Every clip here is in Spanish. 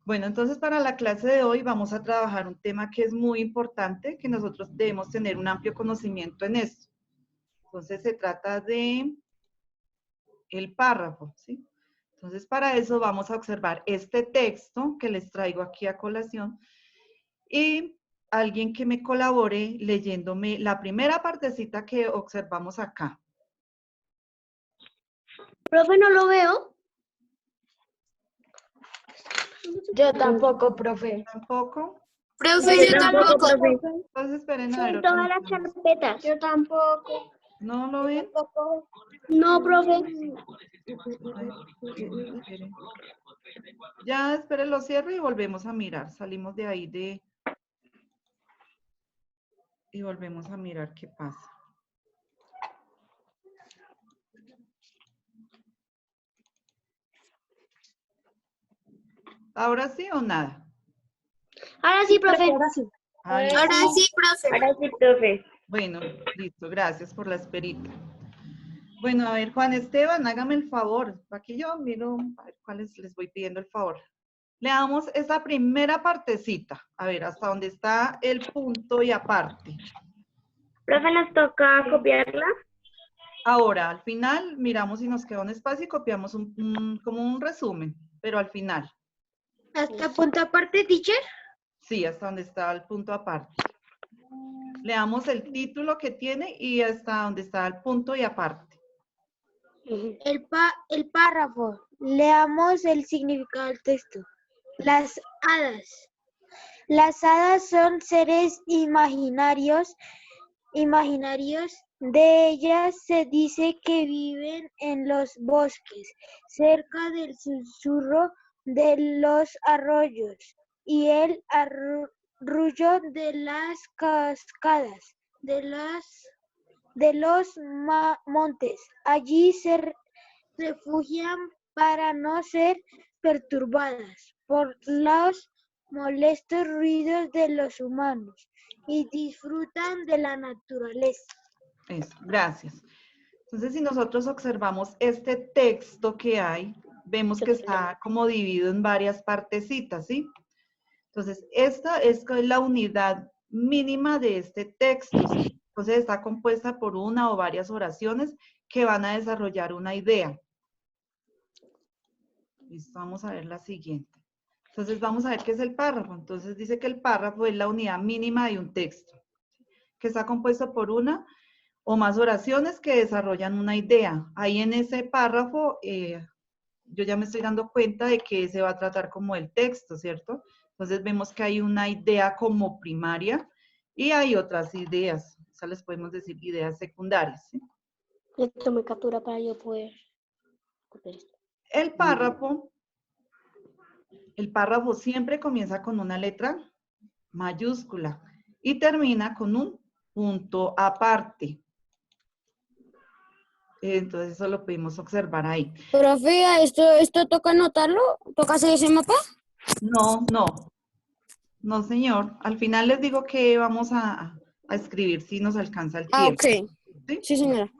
Bueno, entonces para la clase de hoy vamos a trabajar un tema que es muy importante, que nosotros debemos tener un amplio conocimiento en esto. Entonces se trata de el párrafo, ¿sí? Entonces para eso vamos a observar este texto que les traigo aquí a colación y alguien que me colabore leyéndome la primera partecita que observamos acá. Profe, no lo veo. Yo tampoco, profe. ¿Tampoco? Profe, yo tampoco. Entonces esperen a ver. Todas las carpetas. Yo tampoco. ¿No lo ven? No, profe. Esperen. Ya, esperen, lo cierro y volvemos a mirar. Salimos de ahí y volvemos a mirar qué pasa. ¿Ahora sí o nada? Ahora sí, profe. Ahí. Ahora sí, profe. Ahora sí, profe. Bueno, listo, gracias por la esperita. Bueno, a ver, Juan Esteban, hágame el favor. Aquí yo miro a ver cuáles les voy pidiendo el favor. Leamos esa primera partecita. A ver, hasta dónde está el punto y aparte. Profe, nos toca copiarla. Ahora, al final, miramos si nos queda un espacio y copiamos como un resumen, pero al final. ¿Hasta punto aparte, teacher? Sí, hasta donde está el punto aparte. Leamos el título que tiene y hasta donde está el punto y aparte. El párrafo. Leamos el significado del texto. Las hadas. Las hadas son seres imaginarios. De ellas se dice que viven en los bosques, cerca del susurro de los arroyos y el arrullo de las cascadas, de los montes. Allí se refugian para no ser perturbadas por los molestos ruidos de los humanos y disfrutan de la naturaleza. Eso, gracias. Entonces, si nosotros observamos este texto que hay, vemos que está como dividido en varias partecitas, ¿sí? Entonces, esta es la unidad mínima de este texto, ¿sí? Entonces, está compuesta por una o varias oraciones que van a desarrollar una idea. Listo, vamos a ver la siguiente. Entonces, vamos a ver qué es el párrafo. Entonces, dice que el párrafo es la unidad mínima de un texto, que está compuesto por una o más oraciones que desarrollan una idea. Ahí en ese párrafo, yo ya me estoy dando cuenta de que se va a tratar como el texto, ¿cierto? Entonces vemos que hay una idea como primaria y hay otras ideas. O sea, les podemos decir ideas secundarias, ¿sí? Le tomé captura para yo poder copiar esto. El párrafo siempre comienza con una letra mayúscula y termina con un punto aparte. Entonces eso lo pudimos observar ahí. Profe, ¿esto toca anotarlo? ¿Toca hacer ese mapa? No, señor. Al final les digo que vamos a escribir si nos alcanza el Ah, tiempo. ok. ¿Sí? Sí, señora.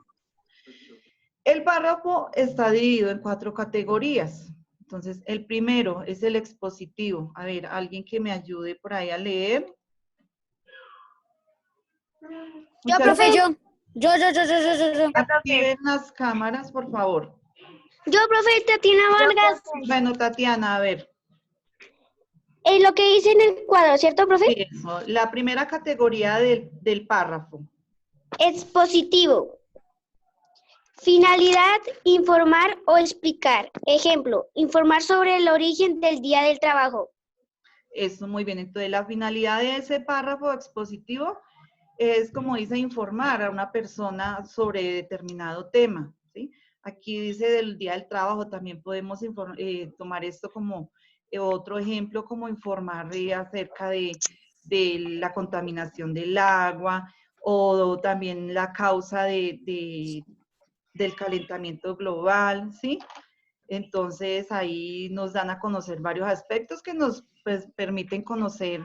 El párrafo está dividido en 4 categorías. Entonces, el primero es el expositivo. A ver, alguien que me ayude por ahí a leer. Yo, profe, yo. Activen las cámaras, por favor. Yo, profe, Tatiana Vargas. Bueno, Tatiana, a ver. Lo que dice en el cuadro, ¿cierto, profe? Eso, la primera categoría del párrafo. Expositivo. Finalidad, informar o explicar. Ejemplo, informar sobre el origen del día del trabajo. Eso, muy bien. Entonces, la finalidad de ese párrafo expositivo es, como dice, informar a una persona sobre determinado tema, ¿sí? Aquí dice del día del trabajo, también podemos tomar esto como otro ejemplo, como informar acerca de la contaminación del agua o también la causa del calentamiento global, ¿sí? Entonces ahí nos dan a conocer varios aspectos que nos pues, permiten conocer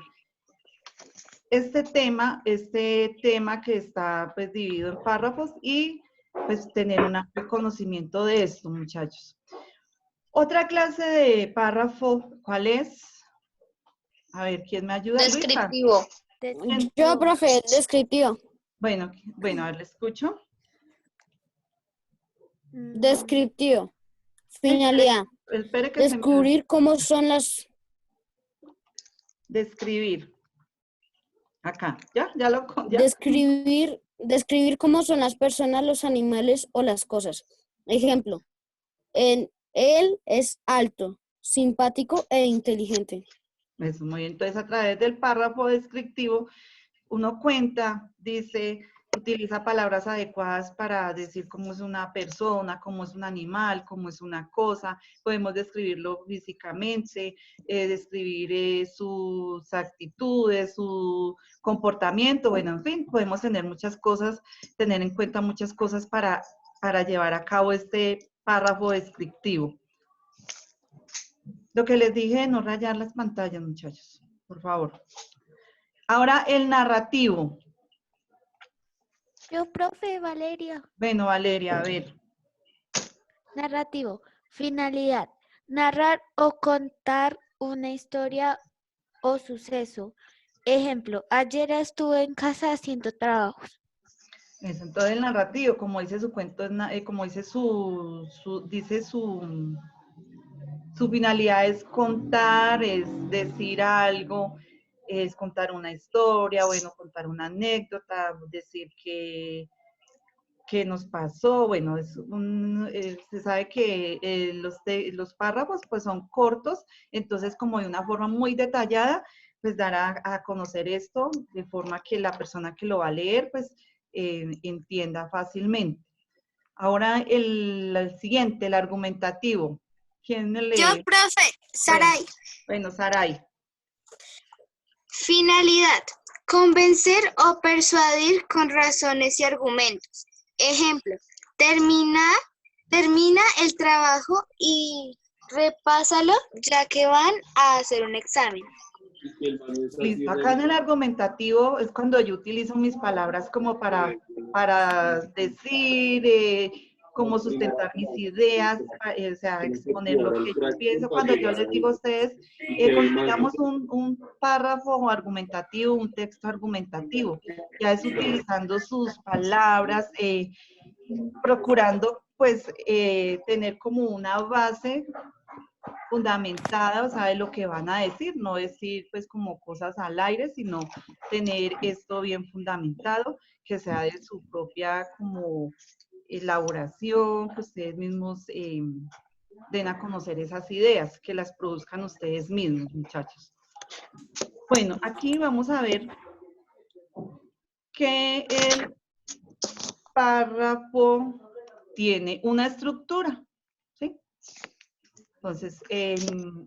este tema que está pues dividido en párrafos y pues tener un amplio conocimiento de esto, muchachos. Otra clase de párrafo, ¿cuál es? A ver, ¿quién me ayuda? Luisa. Descriptivo. ¿Quién? Yo, profe, descriptivo. Bueno, a ver, le escucho. Descriptivo. Finalidad. Espere que se me... Descubrir cómo son las... Describir. Acá, ya lo... Ya. Describir cómo son las personas, los animales o las cosas. Ejemplo, él es alto, simpático e inteligente. Eso, muy bien. Entonces, a través del párrafo descriptivo, uno cuenta, dice, utiliza palabras adecuadas para decir cómo es una persona, cómo es un animal, cómo es una cosa. Podemos describirlo físicamente, describir sus actitudes, su comportamiento. Bueno, en fin, podemos tener muchas cosas, tener en cuenta muchas cosas para llevar a cabo este párrafo descriptivo. Lo que les dije de no rayar las pantallas, muchachos, por favor. Ahora el narrativo. Yo, profe, Valeria. Bueno, Valeria, a ver. Narrativo. Finalidad. Narrar o contar una historia o suceso. Ejemplo, ayer estuve en casa haciendo trabajos. Eso, entonces el narrativo, como dice su cuento, como dice su finalidad es contar, es decir algo, es contar una historia, bueno, contar una anécdota, decir que nos pasó, bueno, se sabe que los párrafos pues son cortos, entonces como de una forma muy detallada, pues dar a conocer esto de forma que la persona que lo va a leer pues entienda fácilmente. Ahora el siguiente, el argumentativo. ¿Quién lee? Yo, profe, Saray. Bueno, Saray. Finalidad. Convencer o persuadir con razones y argumentos. Ejemplo, termina el trabajo y repásalo ya que van a hacer un examen. Listo. Acá en el argumentativo es cuando yo utilizo mis palabras como para decir, como sustentar mis ideas, o sea, exponer lo que yo pienso. Cuando yo les digo a ustedes, construyamos un párrafo argumentativo, un texto argumentativo, ya es utilizando sus palabras, procurando pues tener como una base fundamentada, o sea, de lo que van a decir, no decir pues como cosas al aire, sino tener esto bien fundamentado, que sea de su propia como elaboración, que ustedes mismos den a conocer esas ideas, que las produzcan ustedes mismos, muchachos. Bueno, aquí vamos a ver que el párrafo tiene una estructura, ¿sí? Entonces,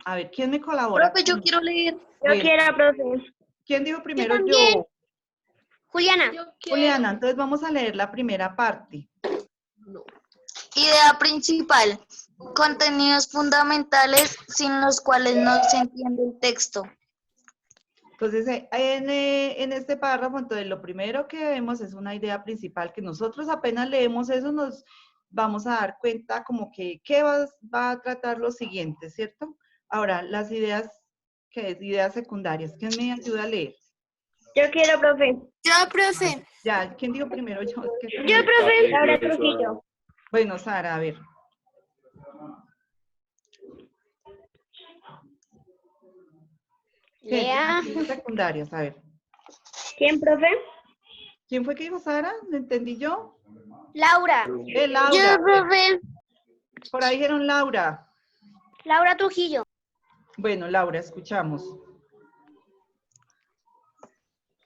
a ver, ¿quién me colabora? Profe, yo quiero leer. Bueno. Yo quiero, profe. ¿Quién dijo primero? también. Yo. Juliana. Juliana, entonces vamos a leer la primera parte. Idea principal. Contenidos fundamentales sin los cuales no se entiende el texto. Entonces, en este párrafo, entonces lo primero que vemos es una idea principal, que nosotros apenas leemos eso nos vamos a dar cuenta como que qué va a tratar lo siguiente, ¿cierto? Ahora, las ideas, ¿qué es? Ideas secundarias. ¿Quién me ayuda a leer? Yo quiero, profe. Yo, profe. Ya, ¿quién dijo primero? Yo, Yo, profe. Laura Trujillo. Bueno, Sara, a ver. Lea. Ideas secundarias, a ver. ¿Quién, profe? ¿Quién fue que dijo Sara? ¿Lo entendí yo? Laura. Laura. Yo, profe. Por ahí dijeron Laura. Laura Trujillo. Bueno, Laura, escuchamos.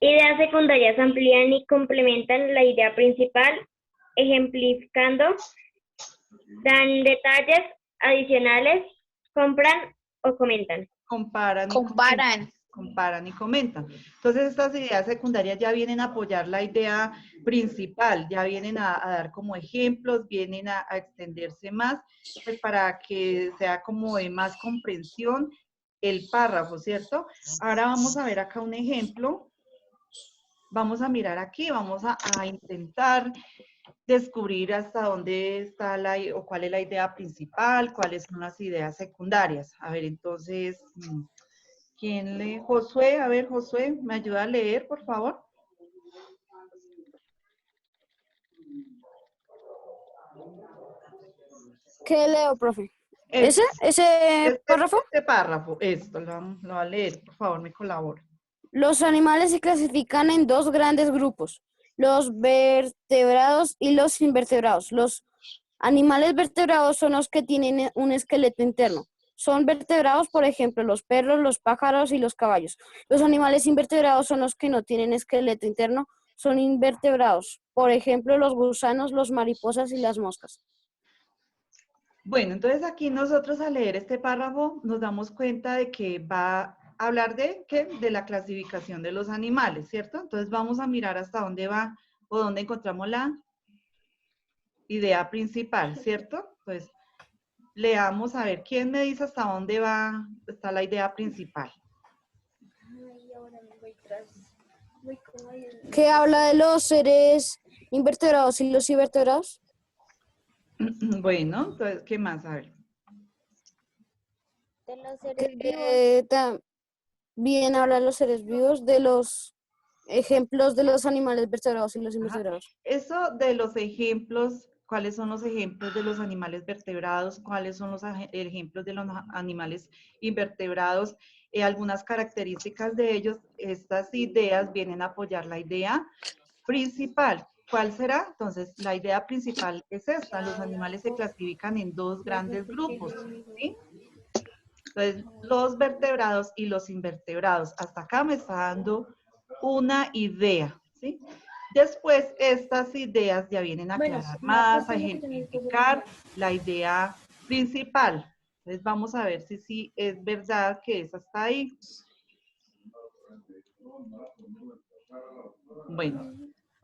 Ideas secundarias amplían y complementan la idea principal, ejemplificando, dan detalles adicionales, compran o comentan. Comparan y comentan. Entonces, estas ideas secundarias ya vienen a apoyar la idea principal, ya vienen a dar como ejemplos, vienen a extenderse más, pues para que sea como de más comprensión el párrafo, ¿cierto? Ahora vamos a ver acá un ejemplo. Vamos a mirar aquí, vamos a intentar descubrir hasta dónde está o cuál es la idea principal, cuáles son las ideas secundarias. A ver, entonces, ¿Quién lee? Josué, a ver, Josué, ¿me ayuda a leer, por favor? ¿Qué leo, profe? Este, ¿Ese párrafo? este párrafo, esto, lo va a leer, por favor, me colabora. Los animales se clasifican en dos grandes grupos, los vertebrados y los invertebrados. Los animales vertebrados son los que tienen un esqueleto interno. Son vertebrados, por ejemplo, los perros, los pájaros y los caballos. Los animales invertebrados son los que no tienen esqueleto interno, son invertebrados. Por ejemplo, los gusanos, los mariposas y las moscas. Bueno, entonces aquí nosotros al leer este párrafo nos damos cuenta de que va a hablar de, ¿qué? De la clasificación de los animales, ¿cierto? Entonces vamos a mirar hasta dónde va o dónde encontramos la idea principal, ¿cierto? Entonces, leamos a ver, ¿quién me dice hasta dónde está la idea principal? ¿Qué habla de los seres invertebrados y los invertebrados? Bueno, entonces, ¿qué más? A ver. De los seres vivos. También habla de los seres vivos, de los ejemplos de los animales vertebrados y los invertebrados. Eso de los ejemplos, ¿cuáles son los ejemplos de los animales vertebrados? ¿Cuáles son los ejemplos de los animales invertebrados? Algunas características de ellos, estas ideas vienen a apoyar la idea principal. ¿Cuál será? Entonces, la idea principal es esta. Los animales se clasifican en dos grandes grupos, ¿sí? Entonces, los vertebrados y los invertebrados. Hasta acá me está dando una idea, ¿sí? Después, estas ideas ya vienen a aclarar más, a ejemplificar la idea principal. Entonces, vamos a ver si sí es verdad que esa está ahí. Bueno,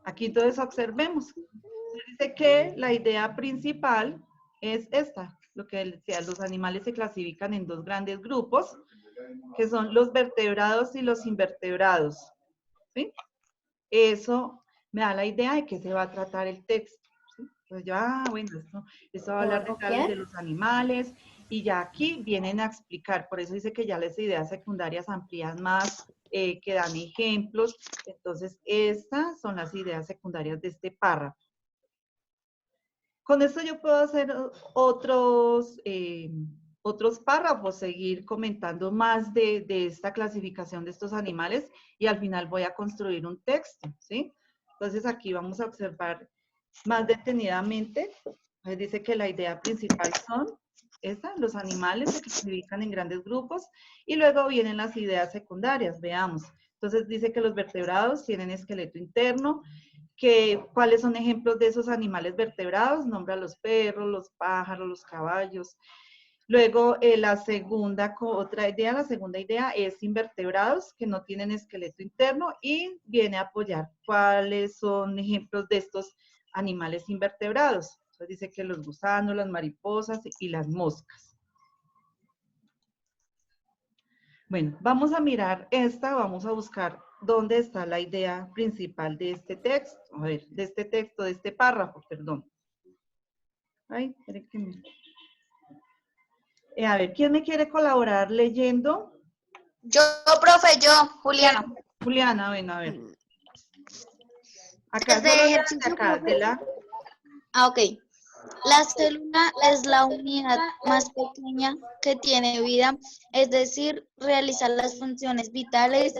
aquí entonces observemos. Dice que la idea principal es esta, lo que decía, los animales se clasifican en dos grandes grupos, que son los vertebrados y los invertebrados, ¿sí? Eso me da la idea de que se va a tratar el texto, ¿sí? Entonces yo, bueno, esto va a hablar de los animales, y ya aquí vienen a explicar, por eso dice que ya las ideas secundarias amplían más, que dan ejemplos. Entonces estas son las ideas secundarias de este párrafo. Con esto yo puedo hacer otros párrafos, seguir comentando más de esta clasificación de estos animales, y al final voy a construir un texto, ¿sí? Entonces aquí vamos a observar más detenidamente. Pues dice que la idea principal son los animales se clasifican en grandes grupos, y luego vienen las ideas secundarias, veamos. Entonces dice que los vertebrados tienen esqueleto interno, ¿cuáles son ejemplos de esos animales vertebrados? Nombra los perros, los pájaros, los caballos. Luego, la segunda idea es invertebrados, que no tienen esqueleto interno, y viene a apoyar cuáles son ejemplos de estos animales invertebrados. Entonces dice que los gusanos, las mariposas y las moscas. Bueno, vamos a mirar vamos a buscar dónde está la idea principal de este texto. A ver, de este párrafo, perdón. Ay, espere que me... a ver, ¿quién me quiere colaborar leyendo? Yo, profe, Juliana. Juliana, bueno, a ver. Acá, Desde solo ejercicio, acá, profe. Ok. La célula es la unidad más pequeña que tiene vida, es decir, realiza las funciones vitales.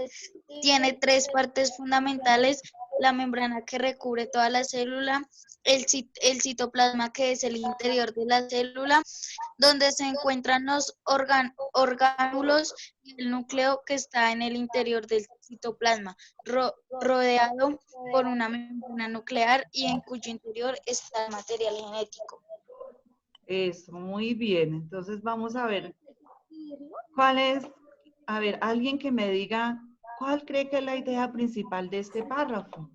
Tiene tres partes fundamentales: la membrana que recubre toda la célula, el citoplasma, que es el interior de la célula, donde se encuentran los orgánulos, y el núcleo, que está en el interior del citoplasma, rodeado por una membrana nuclear y en cuyo interior está el material genético. Eso, muy bien. Entonces vamos a ver cuál es, a ver, alguien que me diga cuál cree que es la idea principal de este párrafo.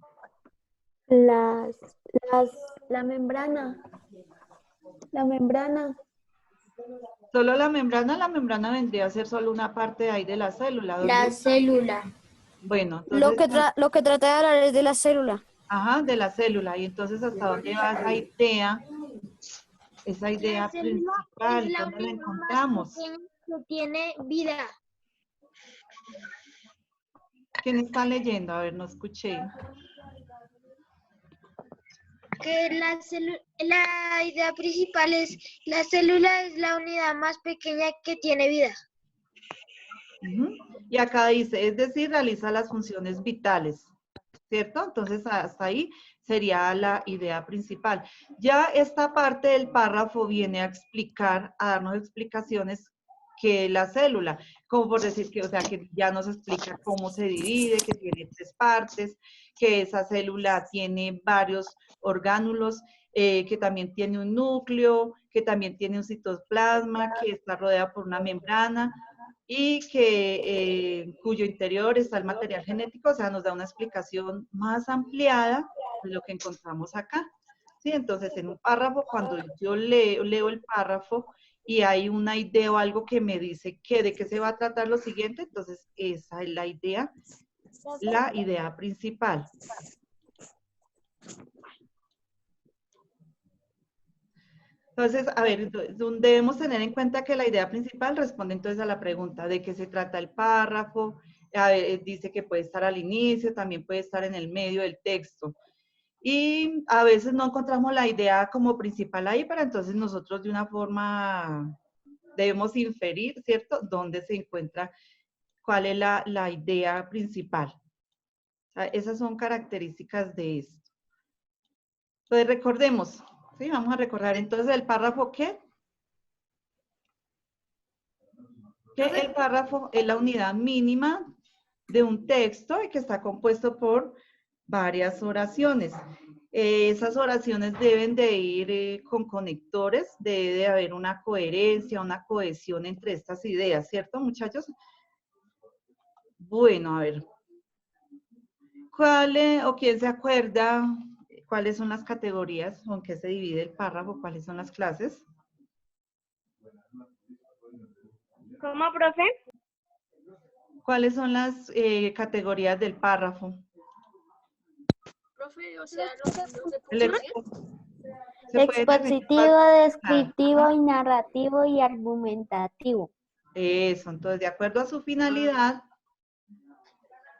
La membrana. La membrana. Solo la membrana vendría a ser solo una parte de ahí de la célula. La célula. Bueno, entonces... Lo que trata de hablar es de la célula. Ajá, de la célula. Y entonces, ¿hasta dónde va esa idea? Esa idea principal, ¿dónde la encontramos? Que tiene vida. ¿Quién está leyendo? A ver, no escuché. Que la idea principal es, la célula es la unidad más pequeña que tiene vida. Ujú. Y acá dice, es decir, realiza las funciones vitales, ¿cierto? Entonces, hasta ahí sería la idea principal. Ya esta parte del párrafo viene a explicar, a darnos explicaciones que la célula, como por decir que, o sea, que ya nos explica cómo se divide, que tiene 3 partes, que esa célula tiene varios orgánulos, que también tiene un núcleo, que también tiene un citoplasma, que está rodeada por una membrana, y que cuyo interior está el material genético, o sea, nos da una explicación más ampliada de lo que encontramos acá. ¿Sí? Entonces, en un párrafo, cuando yo leo el párrafo y hay una idea o algo que me dice que de qué se va a tratar lo siguiente, entonces esa es la idea principal. Entonces, a ver, debemos tener en cuenta que la idea principal responde entonces a la pregunta de qué se trata el párrafo. A ver, dice que puede estar al inicio, también puede estar en el medio del texto. Y a veces no encontramos la idea como principal ahí, pero entonces nosotros de una forma debemos inferir, ¿cierto?, dónde se encuentra, cuál es la idea principal. O sea, esas son características de esto. Entonces recordemos, ¿sí? Vamos a recordar entonces el párrafo ¿qué? Que el párrafo es la unidad mínima de un texto y que está compuesto por varias oraciones. Esas oraciones deben de ir con conectores, debe de haber una coherencia, una cohesión entre estas ideas, ¿cierto, muchachos? Bueno, a ver. ¿Cuál o quién se acuerda cuáles son las categorías con que se divide el párrafo? ¿Cuáles son las clases? ¿Cómo, profe? ¿Cuáles son las categorías del párrafo? Profe, o sea, los de El se puede definir Expositivo, descriptivo Ajá. y narrativo y argumentativo. Eso, entonces, de acuerdo a su finalidad,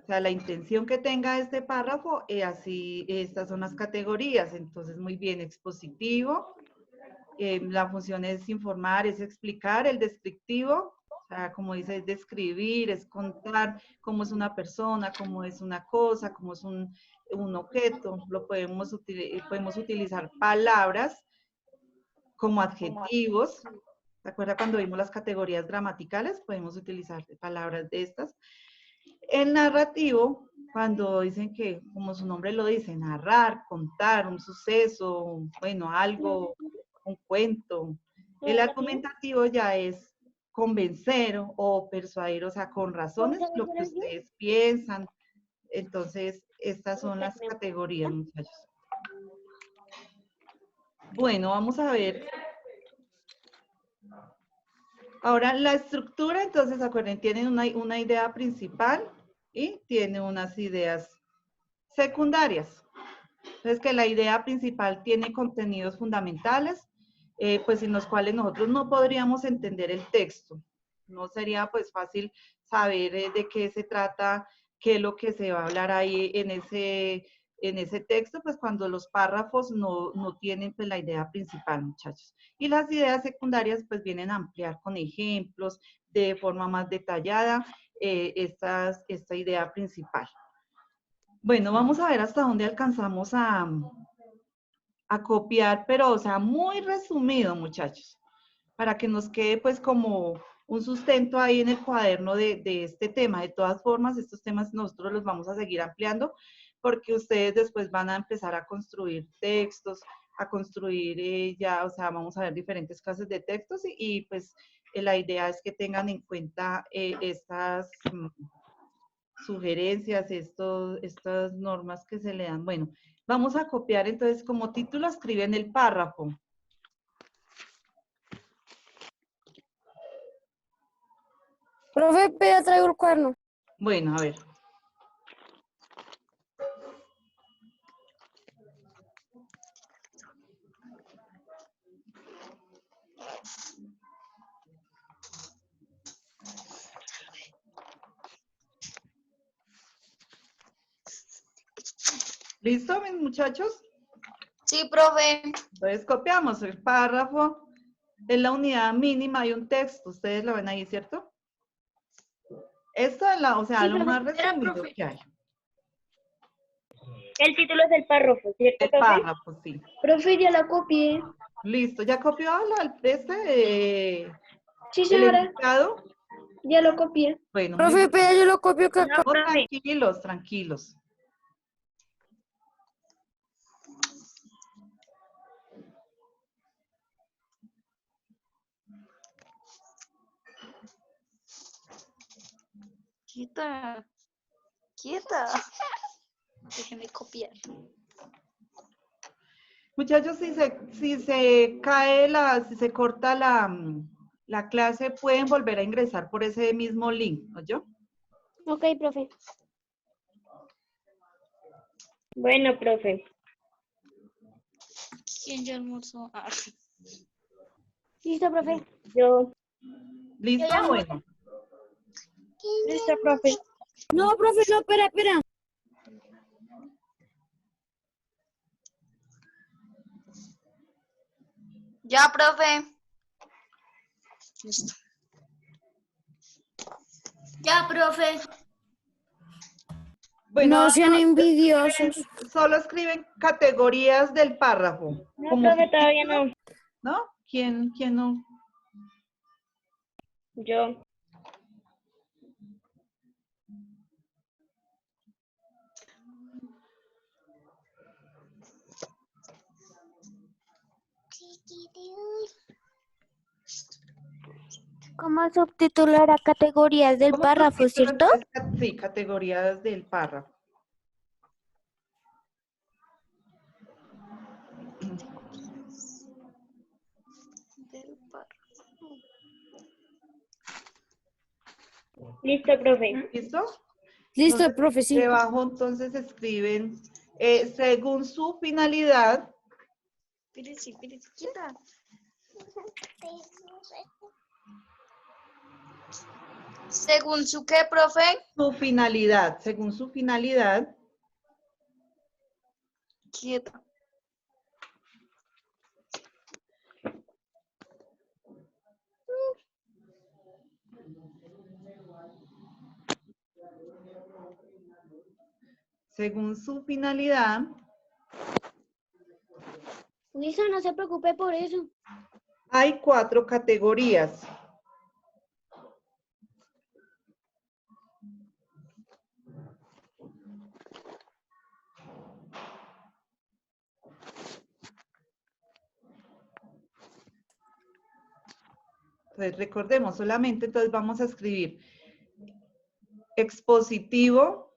o sea, la intención que tenga este párrafo, así, estas son las categorías. Entonces, muy bien, expositivo, la función es informar, es explicar, el descriptivo, o sea, como dice, es describir, es contar cómo es una persona, cómo es una cosa, cómo es un objeto. Podemos utilizar palabras como adjetivos. ¿Se acuerda cuando vimos las categorías gramaticales? Podemos utilizar palabras de estas. El narrativo, cuando dicen que, como su nombre lo dice, narrar, contar un suceso, bueno, algo, un cuento. El argumentativo ya es convencer o persuadir, o sea, con razones, lo que ustedes piensan. Entonces, estas son las categorías, muchachos. Bueno, vamos a ver. Ahora, la estructura, entonces, acuérdense, tienen una idea principal y tiene unas ideas secundarias. Entonces, que la idea principal tiene contenidos fundamentales, pues en los cuales nosotros no podríamos entender el texto. No sería pues fácil saber de qué se trata, qué es lo que se va a hablar ahí en ese texto, pues cuando los párrafos no tienen pues la idea principal, muchachos. Y las ideas secundarias pues vienen a ampliar con ejemplos de forma más detallada esta idea principal. Bueno, vamos a ver hasta dónde alcanzamos a copiar, pero o sea, muy resumido, muchachos, para que nos quede pues como un sustento ahí en el cuaderno de este tema. De todas formas, estos temas nosotros los vamos a seguir ampliando porque ustedes después van a empezar a construir textos, a construir ya, o sea, vamos a ver diferentes clases de textos y pues la idea es que tengan en cuenta estas sugerencias, estas normas que se le dan. Bueno, vamos a copiar entonces como título, escriben el párrafo. Profe, ya traigo el cuerno. Bueno, a ver. ¿Listo, mis muchachos? Sí, profe. Entonces copiamos el párrafo. En la unidad mínima hay un texto. Ustedes lo ven ahí, ¿cierto? Esto es lo más resumido que hay. El título es el párrafo, ¿cierto, El profe? párrafo, sí. Profe, ya lo copié. Listo. ¿Ya copió Sí, el señora, indicado? ya lo copié. Bueno, muy Profe, bien. pero yo lo copio acá. No, profe. Tranquilos, tranquilos. Quieta. Quieta. Déjeme copiar. Muchachos, si se cae si se corta la clase, pueden volver a ingresar por ese mismo link, ¿oyó? Ok, profe. Bueno, profe. ¿Quién ya almorzó? Ah. Listo, profe. Yo. ¿Listo? Bueno. Listo, profe. No, profe, no, espera. Ya, profe. Listo. Ya, profe. Bueno, No sean envidiosos. solo escriben categorías del párrafo. No, como profe, su todavía título, no. ¿no? ¿Quién no? Yo. Como subtitular a categorías del ¿Cómo párrafo, subtítulo? ¿cierto? Entonces, sí, categorías del párrafo. Listo, profe. ¿Listo? Listo, Entonces, profe, sí. debajo entonces escriben, según su finalidad, Espérese, quieta. ¿Según su qué, profe? según su finalidad, Quieta. según su finalidad, Listo, no se preocupe por eso. hay 4 categorías. Entonces, recordemos solamente, entonces vamos a escribir expositivo,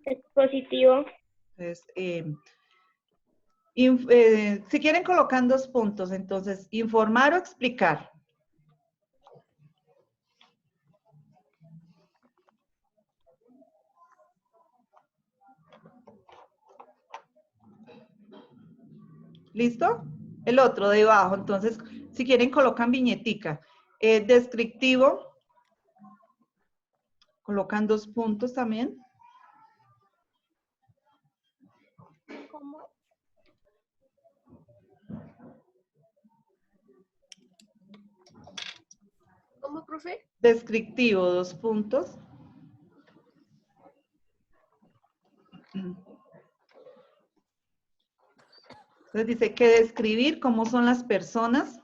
Expositivo. entonces, si quieren colocan 2 puntos, entonces, informar o explicar. ¿Listo? El otro debajo, entonces, si quieren colocan viñetica. Descriptivo, colocan 2 puntos también. ¿Cómo, profe? Descriptivo, 2 puntos. Entonces dice que describir cómo son las personas.